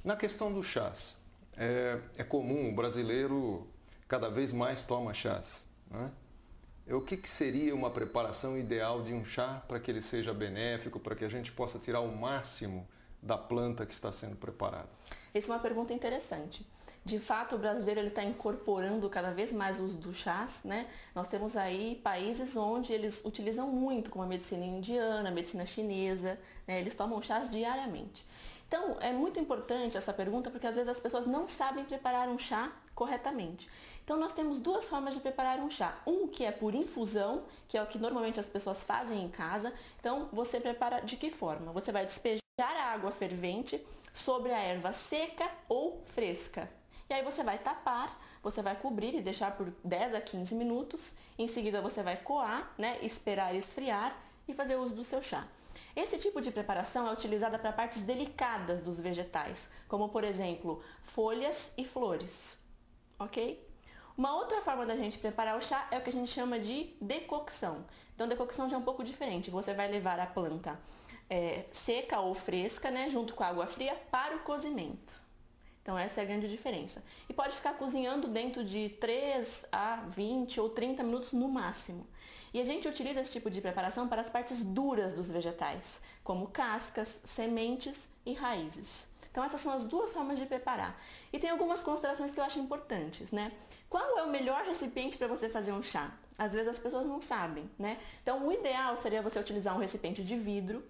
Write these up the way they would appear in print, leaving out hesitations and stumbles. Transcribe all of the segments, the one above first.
Na questão dos chás, é comum, o brasileiro cada vez mais toma chás, né? O que seria uma preparação ideal de um chá para que ele seja benéfico, para que a gente possa tirar o máximo da planta que está sendo preparada? Essa é uma pergunta interessante. De fato, o brasileiro está incorporando cada vez mais o uso dos chás, né? Nós temos aí países onde eles utilizam muito, como a medicina indiana, a medicina chinesa, né? Eles tomam chás diariamente. Então, é muito importante essa pergunta porque às vezes as pessoas não sabem preparar um chá corretamente. Então, nós temos duas formas de preparar um chá. Um que é por infusão, que é o que normalmente as pessoas fazem em casa. Então, você prepara de que forma? Você vai despejar a água fervente sobre a erva seca ou fresca. E aí você vai tapar, você vai cobrir e deixar por 10 a 15 minutos. Em seguida você vai coar, né, esperar esfriar e fazer uso do seu chá. Esse tipo de preparação é utilizada para partes delicadas dos vegetais, como por exemplo, folhas e flores, ok? Uma outra forma da gente preparar o chá é o que a gente chama de decocção. Então, decocção já é um pouco diferente. Você vai levar a planta seca ou fresca, né, junto com a água fria, para o cozimento. Então, essa é a grande diferença. E pode ficar cozinhando dentro de 3 a 20 ou 30 minutos no máximo. E a gente utiliza esse tipo de preparação para as partes duras dos vegetais, como cascas, sementes e raízes. Então, essas são as duas formas de preparar. E tem algumas considerações que eu acho importantes, né? Qual é o melhor recipiente para você fazer um chá? Às vezes as pessoas não sabem, né? Então, o ideal seria você utilizar um recipiente de vidro,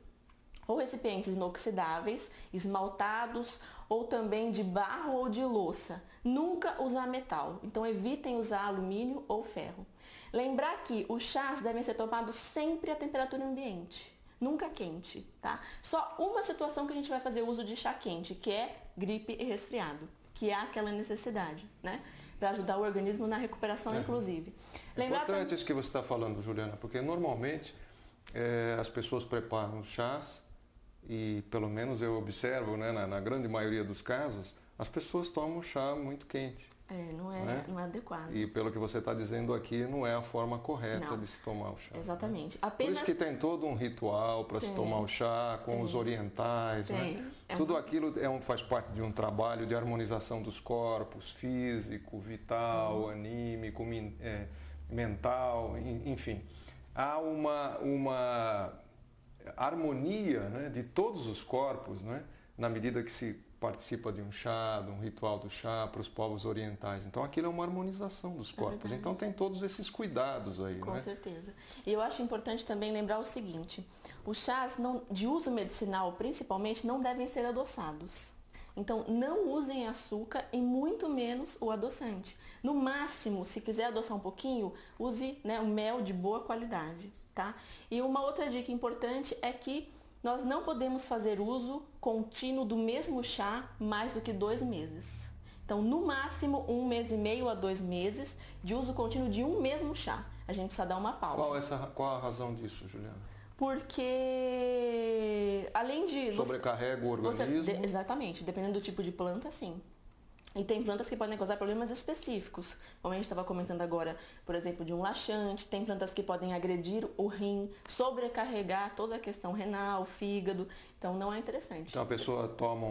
ou recipientes inoxidáveis, esmaltados, ou também de barro ou de louça. Nunca usar metal, então evitem usar alumínio ou ferro. Lembrar que os chás devem ser tomados sempre à temperatura ambiente, nunca quente, tá? Só uma situação que a gente vai fazer uso de chá quente, que é gripe e resfriado, que há aquela necessidade, né? Para ajudar o organismo na recuperação, inclusive. É importante isso que você está falando, Juliana, porque normalmente as pessoas preparam os chás e, pelo menos eu observo, né, na grande maioria dos casos, as pessoas tomam chá muito quente. Não é adequado. E pelo que você está dizendo aqui, não é a forma correta de se tomar o chá. Exatamente. Né? Por isso que tem todo um ritual para se tomar o chá, com os orientais. Né? Tudo aquilo faz parte de um trabalho de harmonização dos corpos, físico, vital, anímico, mental, enfim. Há uma harmonia, né, de todos os corpos, né, na medida que se participa de um chá, de um ritual do chá para os povos orientais. Então aquilo é uma harmonização dos corpos. Então tem todos esses cuidados aí. Com certeza. E eu acho importante também lembrar o seguinte, os chás de uso medicinal principalmente não devem ser adoçados. Então não usem açúcar e muito menos o adoçante. No máximo, se quiser adoçar um pouquinho, use, né, um mel de boa qualidade. Tá? E uma outra dica importante é que nós não podemos fazer uso contínuo do mesmo chá mais do que 2 meses. Então, no máximo, 1 mês e meio a 2 meses de uso contínuo de um mesmo chá. A gente precisa dar uma pausa. Qual a razão disso, Juliana? Porque, além de... Sobrecarrega o organismo? Exatamente. Dependendo do tipo de planta, sim. E tem plantas que podem causar problemas específicos, como a gente estava comentando agora, por exemplo, de um laxante. Tem plantas que podem agredir o rim, sobrecarregar toda a questão renal, fígado. Então não é interessante. Então a pessoa toma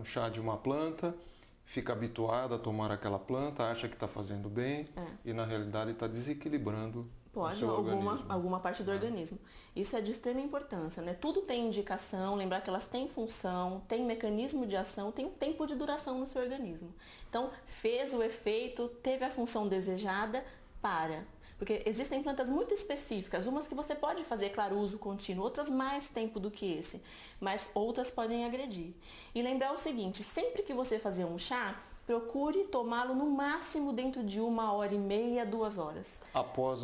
um chá de uma planta, fica habituada a tomar aquela planta, acha que está fazendo bem e na realidade está desequilibrando o seu organismo. Alguma parte do organismo. Isso é de extrema importância, né? Tudo tem indicação, lembrar que elas têm função, têm mecanismo de ação, tem um tempo de duração no seu organismo. Então, fez o efeito, teve a função desejada, para. Porque existem plantas muito específicas, umas que você pode fazer, claro, uso contínuo, outras mais tempo do que esse, mas outras podem agredir. E lembrar o seguinte, sempre que você fazer um chá, procure tomá-lo no máximo dentro de 1h30, 2 horas. Após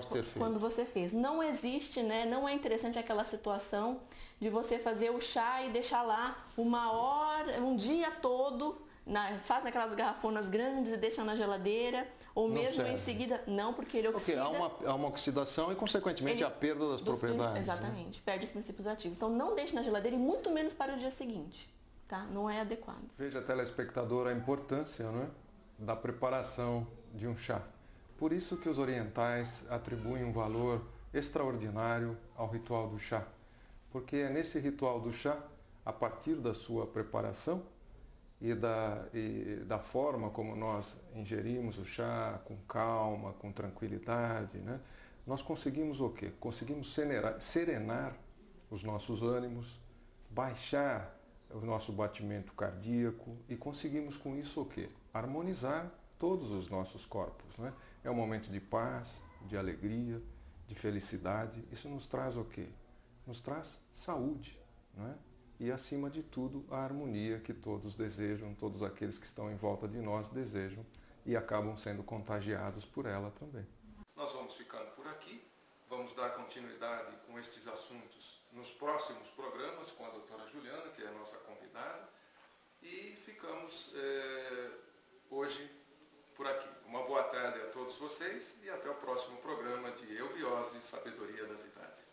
ter feito. Quando você fez. Não existe, né? Não é interessante aquela situação de você fazer o chá e deixar lá 1 hora, um dia todo, faz naquelas garrafonas grandes e deixa na geladeira, ou mesmo em seguida, não, porque ele oxida. Há uma oxidação e, consequentemente, a perda das propriedades. Exatamente, perde os princípios ativos. Então, não deixe na geladeira e muito menos para o dia seguinte, tá? Não é adequado. Veja, telespectador, a importância, né, da preparação de um chá. Por isso que os orientais atribuem um valor extraordinário ao ritual do chá. Porque é nesse ritual do chá, a partir da sua preparação, e da forma como nós ingerimos o chá, com calma, com tranquilidade, né? Nós conseguimos o quê? Conseguimos serenar os nossos ânimos, baixar o nosso batimento cardíaco e conseguimos com isso o quê? Harmonizar todos os nossos corpos, né? É um momento de paz, de alegria, de felicidade. Isso nos traz o quê? Nos traz saúde, né? E, acima de tudo, a harmonia que todos desejam, todos aqueles que estão em volta de nós desejam e acabam sendo contagiados por ela também. Nós vamos ficando por aqui, vamos dar continuidade com estes assuntos nos próximos programas com a doutora Juliana, que é a nossa convidada, e ficamos hoje por aqui. Uma boa tarde a todos vocês e até o próximo programa de Eubiose, Sabedoria das Idades.